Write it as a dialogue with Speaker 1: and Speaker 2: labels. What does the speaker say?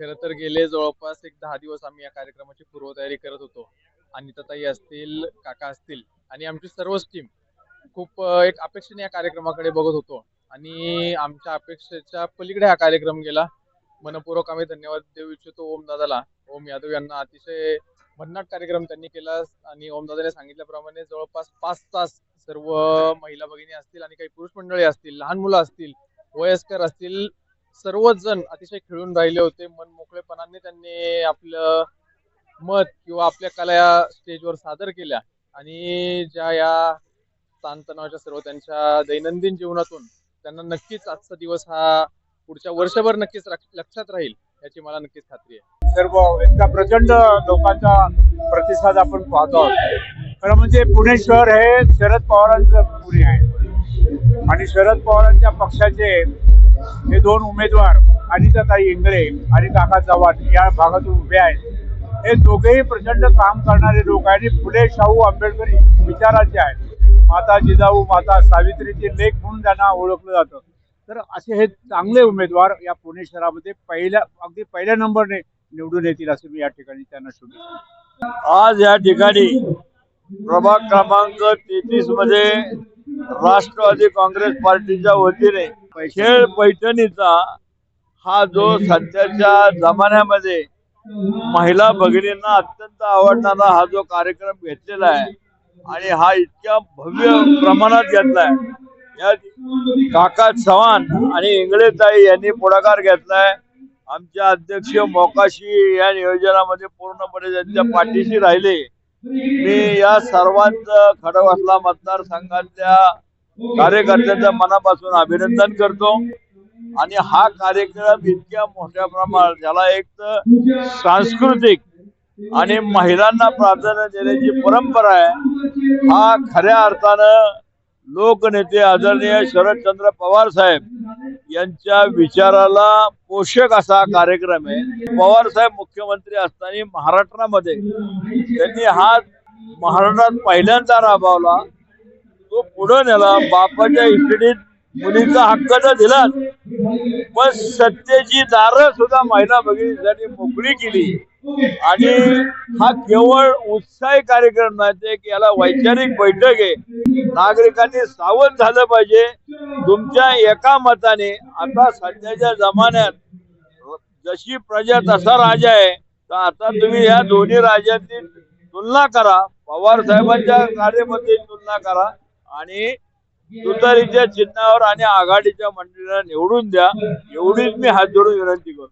Speaker 1: खरं तर गेले जवळपास एक 10 दिवस आम्ही या कार्यक्रमाची पूर्वतयारी करत होतो. अनिताताई असतील, काका असतील आणि आमची सर्वच टीम खूप एक अपेक्षेने या कार्यक्रमाकडे बघत होतो आणि आमच्या अपेक्षेच्या पलीकडे हा कार्यक्रम गेला. मनपूर्वक आम्ही धन्यवाद देऊ इच्छितो ओम दादाला, ओम यादव यांना. अतिशय भन्नाट कार्यक्रम त्यांनी केला आणि ओम दादाने सांगितल्याप्रमाणे जवळपास 5 तास सर्व महिला भगिनी असतील आणि काही पुरुष मंडळी असतील, लहान मुलं असतील, वयस्कर असतील, सर्वच जण अतिशय खेळून राहिले होते. मन मोकळेपणाने त्यांनी आपलं मत किंवा आपल्या कला या स्टेजवर सादर केल्या आणि ज्या या ताणतणावाच्या सर्व त्यांच्या दैनंदिन जीवनातून त्यांना नक्कीच आजचा दिवस हा पुढच्या वर्षभर नक्कीच लक्षात राहील याची मला नक्कीच खात्री आहे.
Speaker 2: सर्व इतका प्रचंड लोकांचा प्रतिसाद आपण पाहतो आहोत. खरं म्हणजे पुणे शहर हे शरद पवारांचं पुणे आहे आणि शरद पवारांच्या पक्षाचे हे दोन उमेदवार अनिताताई इंगळे आणि काका चव्हाण या भागातून उभे आहेत. हे दोघेही प्रचंड काम करणारे लोक आहेत आणि फुले शाहू आंबेडकरी विचाराचे आहेत. माता जिजाऊ माता सावित्रीचे लेख म्हणून त्यांना ओळखलं जातं. तर असे हे चांगले उमेदवार या पुणे शहरामध्ये अगदी पहिल्या नंबरने निवडून येतील असं मी या ठिकाणी त्यांना शुभेच्छा.
Speaker 3: आज या ठिकाणी प्रभाग क्रमांक 33 मध्ये राष्ट्रवादी काँग्रेस पार्टीच्या वतीने खेळ पैठणीचा हा जो सध्याच्या जमान्यामध्ये महिला भगिनींना अत्यंत आवडणारा हा जो कार्यक्रम घेतलेला आहे आणि हा इतक्या भव्य प्रमाणात घेतलाय. या काका चव्हाण आणि इंगळेताई यांनी पुढाकार घेतलाय. आमच्या अध्यक्ष मोकाशी या नियोजनामध्ये पूर्णपणे त्यांच्या पाठीशी राहिले. मी या सर्वांचं खडकवासला मतदारसंघातल्या कार्यकर्त्यांचं मनापासून अभिनंदन करतो आणि हा कार्यक्रम इतक्या मोठ्या प्रमाणात ज्याला एक तर सांस्कृतिक आणि महिलांना प्राधान्य देण्याची परंपरा आहे, हा खऱ्या अर्थानं लोकनेते आदरणीय शरदचंद्र पवार साहेब यांच्या विचाराला पोषक असा कार्यक्रम आहे. पवार साहेब मुख्यमंत्री असताना महाराष्ट्रामध्ये त्यांनी हा महाराष्ट्रात पहिल्यांदा राबवला, तो पुढे नेला. बापाच्या इस्टेटीत मुलीचा हक्क तर दिलाच, पण सत्तेची दारं सुद्धा महिला भगिनींसाठी मोकळी केली. आणि हा केवळ उत्साही कार्यक्रम नाही, की याला वैचारिक बैठक आहे. नागरिकांनी सावध झालं पाहिजे. तुमच्या एका मताने आता सध्याच्या जमान्यात जशी प्रजा तसा राजा आहे, तर आता तुम्ही या दोन्ही राजांची तुलना करा, पवार साहेबांच्या कार्यपद्धतीची तुलना करा आणि तुतारीच्या चिन्हावर आणि आघाडीच्या मंडळीला निवडून द्या. एवढीच मी हात जोडून विनंती करतो.